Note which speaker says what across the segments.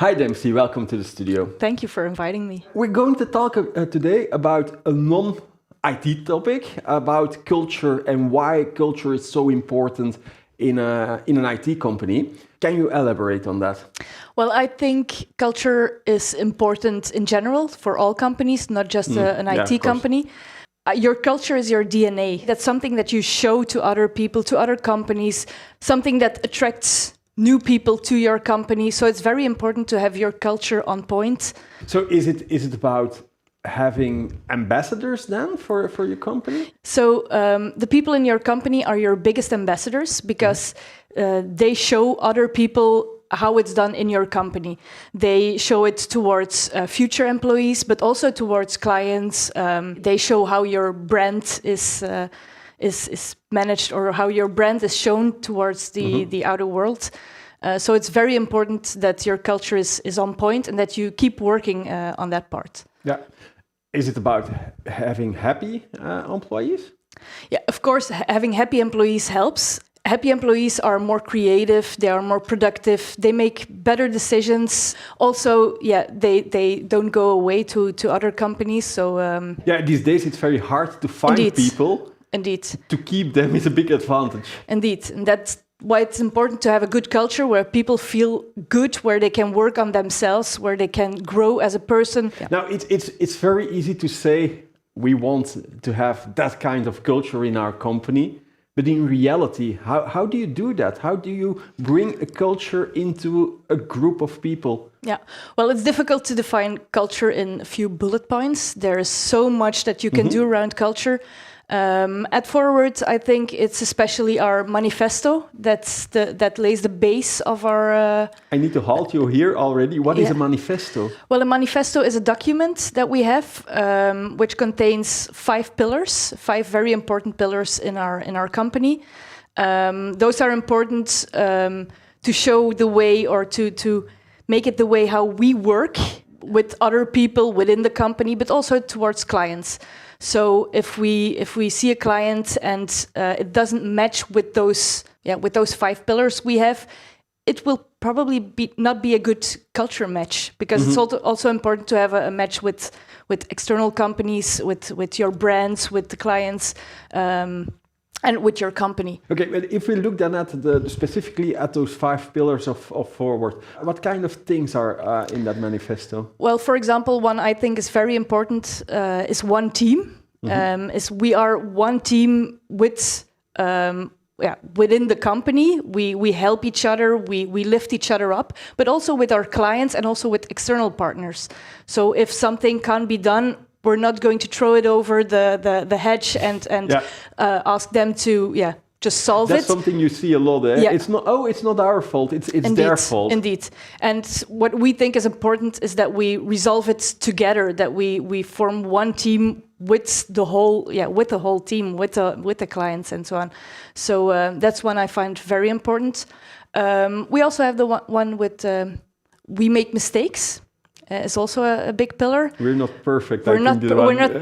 Speaker 1: Hi Dempsey, welcome to the studio.
Speaker 2: Thank you for inviting me.
Speaker 1: We're going to talk today about a non-IT topic, about culture and why culture is so important in an IT company. Can you elaborate on that?
Speaker 2: Well, I think culture is important in general for all companies, not just an IT company. Your culture is your DNA. That's something that you show to other people, to other companies, something that attracts new people to your company. So it's very important to have your culture on point.
Speaker 1: So is it about having ambassadors then for your company?
Speaker 2: So the people in your company are your biggest ambassadors because they show other people how it's done in your company. They show it towards future employees, but also towards clients. They show how your brand is managed or how your brand is shown towards the outer world. So it's very important that your culture is on point and that you keep working on that part.
Speaker 1: Yeah. Is it about having happy employees?
Speaker 2: Yeah, of course, having happy employees helps. Happy employees are more creative, they are more productive, they make better decisions. Also, they don't go away to other companies. So
Speaker 1: these days it's very hard to find people.
Speaker 2: Indeed.
Speaker 1: To keep them is a big advantage.
Speaker 2: Indeed, and that's why it's important to have a good culture where people feel good, where they can work on themselves, where they can grow as a person. Yeah.
Speaker 1: Now, it's very easy to say we want to have that kind of culture in our company. But in reality, how do you do that? How do you bring a culture into a group of people?
Speaker 2: Yeah, well, it's difficult to define culture in a few bullet points. There is so much that you can do around culture. At Forward, I think it's especially our manifesto that lays the base of our...
Speaker 1: I need to halt you here already. What is a manifesto?
Speaker 2: Well, a manifesto is a document that we have, which contains 5 pillars, 5 very important pillars in our company. Those are important to show the way or to make it the way how we work with other people within the company, but also towards clients. So if we see a client and it doesn't match with those 5 pillars we have, it will probably not be a good culture match, because it's also important to have a match with external companies, with your brands, with the clients, and with your company.
Speaker 1: Okay, but if we look then at specifically at those 5 pillars of Forward, what kind of things are in that manifesto?
Speaker 2: Well, for example, one I think is very important is one team. Is we are one team with within the company. We help each other, we lift each other up, but also with our clients and also with external partners. So if something can't be done, we're not going to throw it over the hedge and ask them to just solve
Speaker 1: That's
Speaker 2: it.
Speaker 1: something you see a lot. Yeah. It's not our fault. It's
Speaker 2: Indeed,
Speaker 1: their fault.
Speaker 2: Indeed. And what we think is important is that we resolve it together. That we form one team with the whole team, with the clients and so on. So that's one I find very important. We also have the one with we make mistakes. It's also a big pillar.
Speaker 1: We're not perfect.
Speaker 2: We're not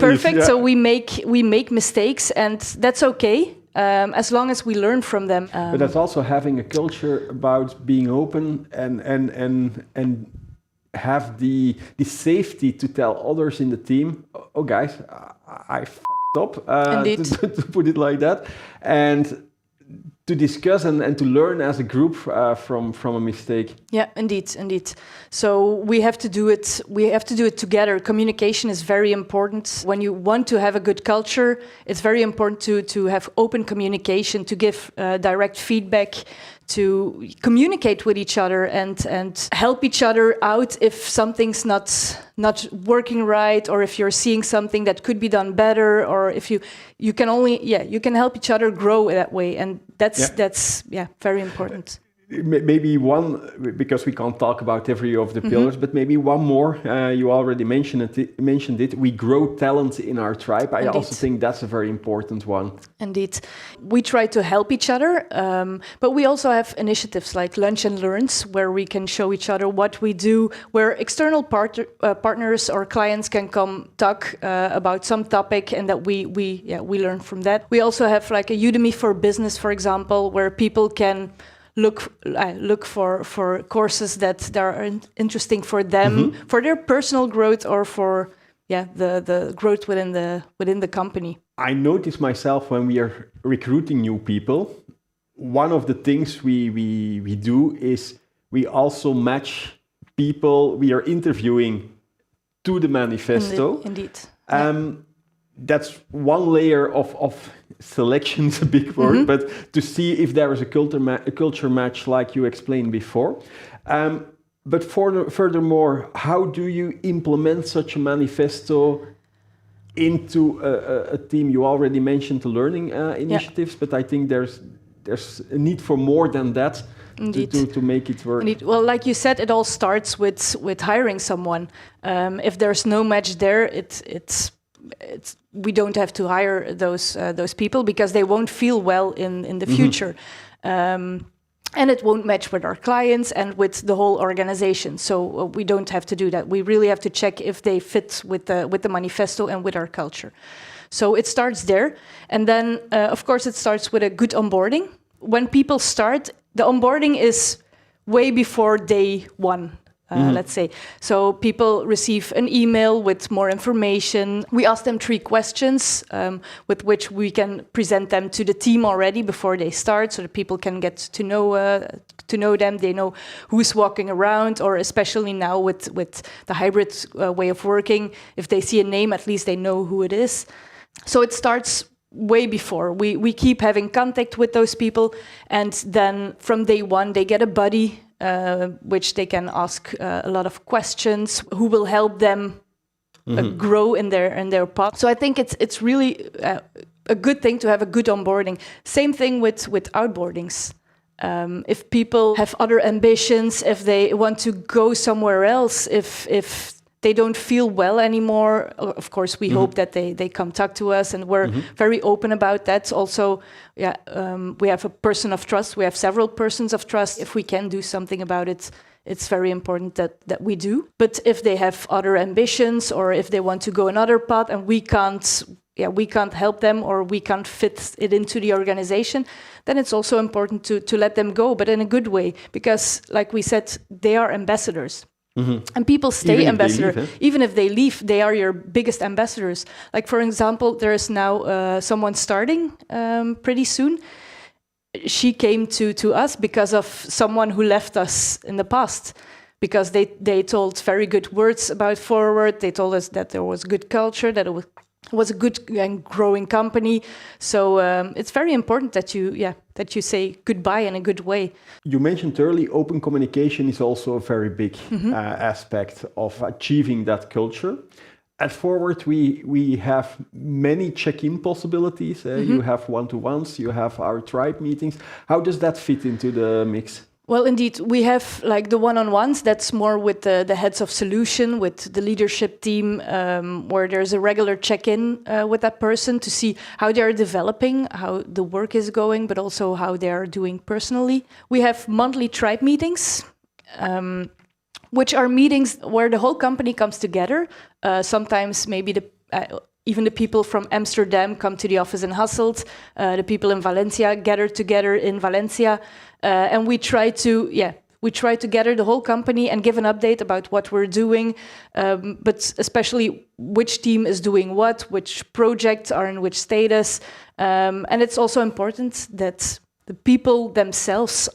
Speaker 2: perfect, so we make mistakes, and that's okay. As long as we learn from them.
Speaker 1: But that's also having a culture about being open and have the safety to tell others in the team, oh guys, I f***ed up, to put it like that, and to discuss and to learn as a group from a mistake.
Speaker 2: Yeah, indeed. So we have to do it. We have to do it together. Communication is very important. When you want to have a good culture, it's very important to have open communication, to give direct feedback, to communicate with each other and help each other out if something's not working right, or if you're seeing something that could be done better, or if you can help each other grow that way, and that's very important.
Speaker 1: Maybe one, because we can't talk about every of the pillars, but maybe one more. You already mentioned it. We grow talent in our tribe. I also think that's a very important one.
Speaker 2: Indeed. We try to help each other, but we also have initiatives like Lunch and Learns, where we can show each other what we do, where external partners or clients can come talk about some topic, and that we learn from that. We also have like a Udemy for Business, for example, where people can look for courses that are interesting for them, for their personal growth or for the growth within the company.
Speaker 1: I notice myself when we are recruiting new people, one of the things we do is we also match people we are interviewing to the manifesto.
Speaker 2: Indeed.
Speaker 1: That's one layer of selection, is a big word, but to see if there is a culture match like you explained before. But furthermore, how do you implement such a manifesto into a team? You already mentioned the learning initiatives, but I think there's a need for more than that to make it work.
Speaker 2: Indeed. Well, like you said, it all starts with hiring someone. If there's no match there, it's we don't have to hire those people because they won't feel well in the future. And it won't match with our clients and with the whole organization. So we don't have to do that. We really have to check if they fit with the manifesto and with our culture. So it starts there. And then, of course, it starts with a good onboarding. When people start, the onboarding is way before day one. Let's say. So people receive an email with more information. We ask them 3 questions with which we can present them to the team already before they start, so that people can get to know them. They know who's walking around, or especially now with the hybrid way of working, if they see a name, at least they know who it is. So it starts way before. We keep having contact with those people, and then from day one they get a buddy, which they can ask a lot of questions, who will help them grow in their path. So I think it's really a good thing to have a good onboarding. Same thing with outboardings. If people have other ambitions, if they want to go somewhere else, if they don't feel well anymore, of course we hope that they come talk to us, and we're very open about that. Also, we have a person of trust. We have several persons of trust. If we can do something about it, it's very important that we do. But if they have other ambitions, or if they want to go another path and we can't help them, or we can't fit it into the organization, then it's also important to let them go, but in a good way, because like we said, they are ambassadors. And people stay ambassador. Even if they leave, they are your biggest ambassadors. Like, for example, there is now someone starting pretty soon. She came to us because of someone who left us in the past, because they told very good words about Forward. They told us that there was good culture, that it was a good and growing company. So it's very important that you say goodbye in a good way.
Speaker 1: You mentioned earlier, open communication is also a very big aspect of achieving that culture. At Forward, we have many check-in possibilities. You have one-to-ones, you have our tribe meetings. How does that fit into the mix?
Speaker 2: Well, indeed, we have like the one-on-ones. That's more with the heads of solution, with the leadership team, where there's a regular check-in with that person to see how they are developing, how the work is going, but also how they are doing personally. We have monthly tribe meetings, which are meetings where the whole company comes together. Sometimes maybe even the people from Amsterdam come to the office in Hasselt. The people in Valencia gather together in Valencia. And we try to gather the whole company and give an update about what we're doing, but especially which team is doing what, which projects are in which status. And it's also important that the people themselves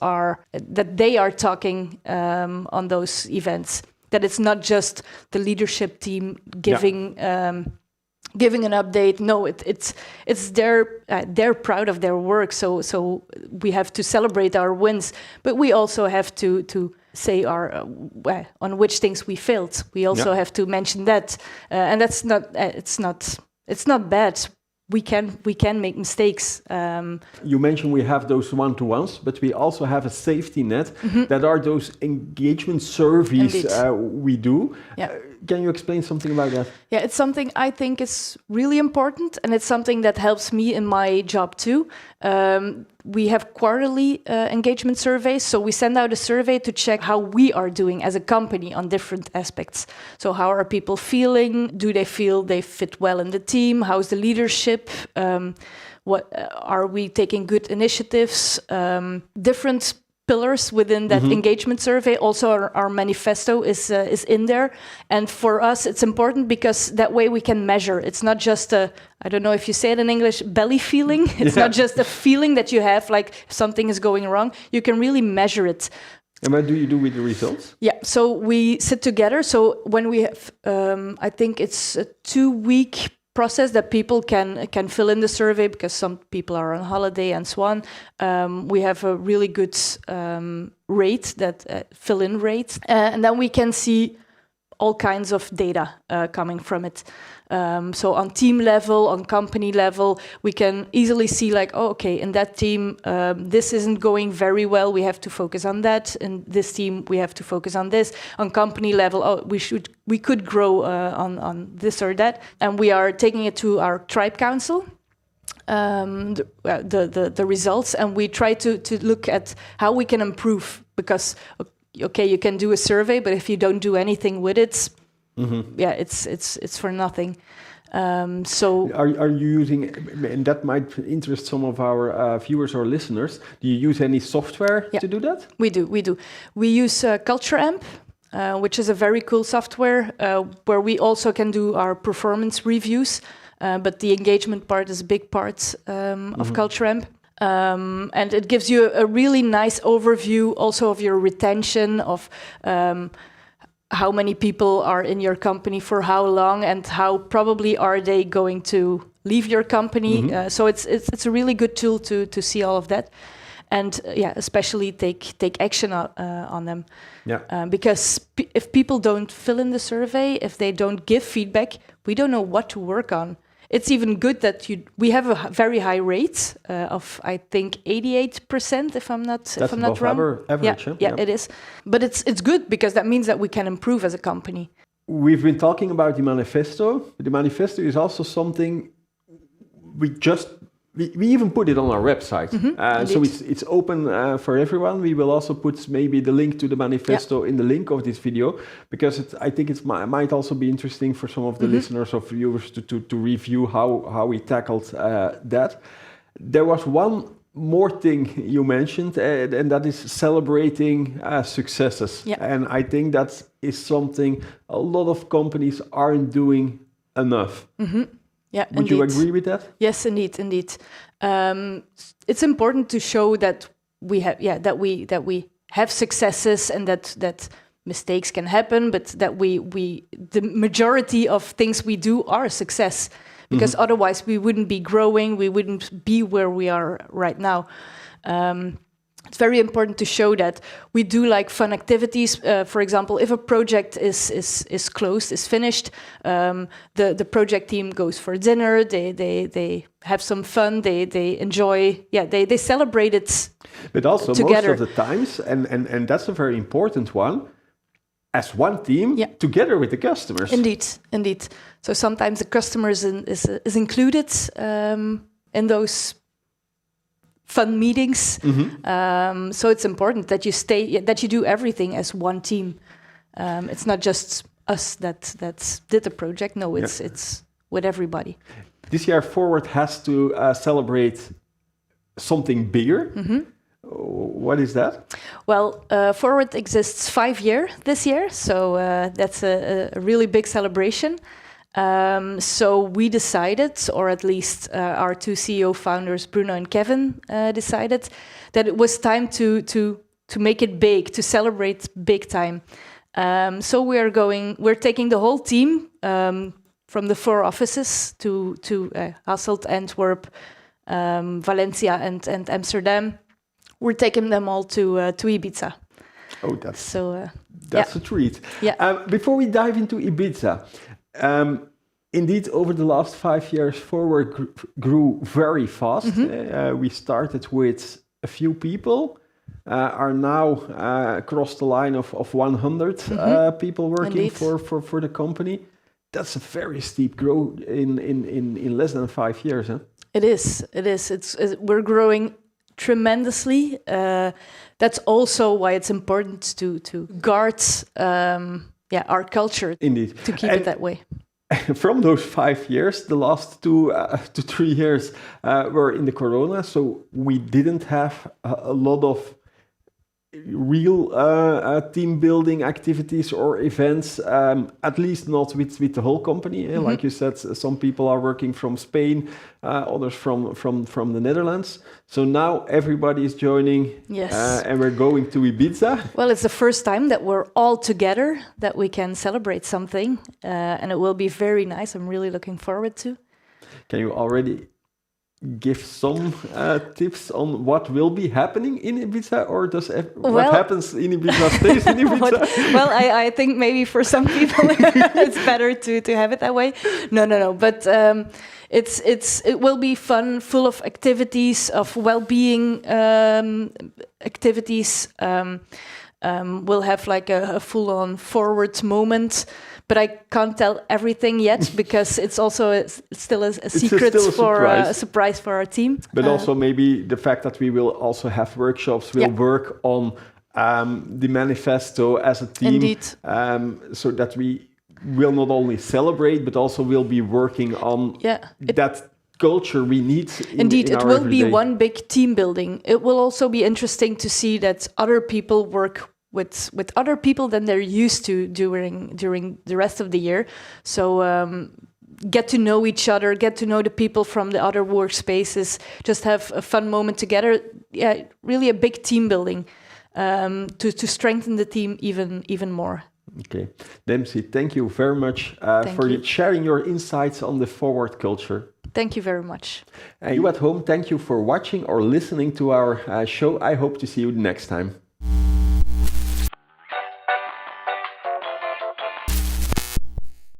Speaker 2: they are talking on those events, that it's not just the leadership team giving an update. No, it's they're proud of their work, so we have to celebrate our wins, but we also have to say on which things we failed. We also have to mention that, and that's it's not bad. We can make mistakes.
Speaker 1: You mentioned we have those one-to-ones, but we also have a safety net that are those engagement surveys we do. Can you explain something about that?
Speaker 2: Yeah, it's something I think is really important, and it's something that helps me in my job too. We have quarterly engagement surveys, so we send out a survey to check how we are doing as a company on different aspects. So how are people feeling? Do they feel they fit well in the team? How's the leadership? What are we taking good initiatives? Different pillars within that engagement survey. Also, our manifesto is in there. And for us, it's important because that way we can measure. It's not just a, I don't know if you say it in English, belly feeling. It's not just a feeling that you have, like if something is going wrong. You can really measure it.
Speaker 1: And what do you do with the results?
Speaker 2: Yeah, so we sit together. So when we have, I think it's a 2-week process that people can fill in the survey because some people are on holiday and so on. We have a really good rate, that fill-in rate. And then we can see all kinds of data coming from it. So on team level, on company level, we can easily see like, oh, okay, in that team, this isn't going very well. We have to focus on that. In this team, we have to focus on this. On company level, oh, we could grow on this or that. And we are taking it to our tribe council, the results, and we try to look at how we can improve because. Okay, you can do a survey, but if you don't do anything with it, it's for nothing. So,
Speaker 1: are you using? And that might interest some of our viewers or listeners. Do you use any software to do that?
Speaker 2: We do. We use Culture Amp, which is a very cool software where we also can do our performance reviews. But the engagement part is a big part of Culture Amp. And it gives you a really nice overview also of your retention, of how many people are in your company for how long and how probably are they going to leave your company. So it's a really good tool to see all of that. And especially take action on them. Yeah. Because if people don't fill in the survey, if they don't give feedback, we don't know what to work on. It's even good that we have a very high rate of, I think, 88%, if I'm not wrong.
Speaker 1: Average,
Speaker 2: yeah, it is. But it's good because that means that we can improve as a company.
Speaker 1: We've been talking about the manifesto. The manifesto is also something we even put it on our website. So it's open for everyone. We will also put maybe the link to the manifesto in the link of this video, because I think it might also be interesting for some of the listeners or viewers to review how we tackled that. There was one more thing you mentioned, and that is celebrating successes. Yeah. And I think that is something a lot of companies aren't doing enough.
Speaker 2: Yeah,
Speaker 1: Would you agree with that?
Speaker 2: Yes, indeed. It's important to show that we have successes and that mistakes can happen, but that the majority of things we do are a success, because otherwise we wouldn't be growing, we wouldn't be where we are right now. It's very important to show that we do like fun activities. For example, if a project is closed, is finished, the project team goes for dinner. They have some fun. They enjoy. Yeah, they celebrate it.
Speaker 1: But also
Speaker 2: together.
Speaker 1: Most of the times, and that's a very important one, as one team together with the customers.
Speaker 2: Indeed. So sometimes the customers is included in those fun meetings. So it's important that you do everything as one team. It's not just us that did the project. No, it's with everybody.
Speaker 1: This year Forward has to celebrate something bigger. What is that?
Speaker 2: Well, Forward exists 5 years this year, so that's a really big celebration. So we decided, or at least our two CEO founders, Bruno and Kevin, decided that it was time to make it big, to celebrate big time. So we're taking the whole team from the 4 offices to Hasselt, Antwerp, Valencia, and Amsterdam. We're taking them all to Ibiza.
Speaker 1: Oh, that's a treat.
Speaker 2: Yeah.
Speaker 1: Before we dive into Ibiza. Indeed, over the last 5 years, Forward grew very fast. We started with a few people, are now across the line of 100 people working for the company. That's a very steep growth in less than 5 years. Huh?
Speaker 2: It is. We're growing tremendously. That's also why it's important to guard our culture.
Speaker 1: Indeed.
Speaker 2: To keep it that way.
Speaker 1: From those 5 years, the last 2 to 3 years were in the corona, so we didn't have a lot of real team building activities or events, at least not with the whole company. Like you said, some people are working from Spain, others from the Netherlands. So now everybody is joining,
Speaker 2: Yes.
Speaker 1: And we're going to Ibiza.
Speaker 2: Well, it's the first time that we're all together, that we can celebrate something, and it will be very nice. I'm really looking forward to.
Speaker 1: Can you already give some tips on what will be happening in Ibiza, or does what happens in Ibiza stays in Ibiza?
Speaker 2: I think maybe for some people it's better to have it that way. No. But it will be fun, full of activities, of well-being activities. We'll have like a full-on forward moment. But I can't tell everything yet because it's also still a secret for a surprise for our team.
Speaker 1: But also maybe the fact that we will also have workshops, we'll work on the manifesto as a team.
Speaker 2: Indeed.
Speaker 1: So that we will not only celebrate, but also will be working on that culture we need.
Speaker 2: Indeed,
Speaker 1: in
Speaker 2: it
Speaker 1: our
Speaker 2: will
Speaker 1: everyday.
Speaker 2: be one big team building. It will also be interesting to see that other people work with other people than they're used to during the rest of the year. So get to know each other, get to know the people from the other workspaces, just have a fun moment together. Yeah, really a big team building to strengthen the team even more.
Speaker 1: Okay. Dempsey, thank you very much sharing your insights on the forward culture.
Speaker 2: Thank you very much.
Speaker 1: And you at home, thank you for watching or listening to our show. I hope to see you next time.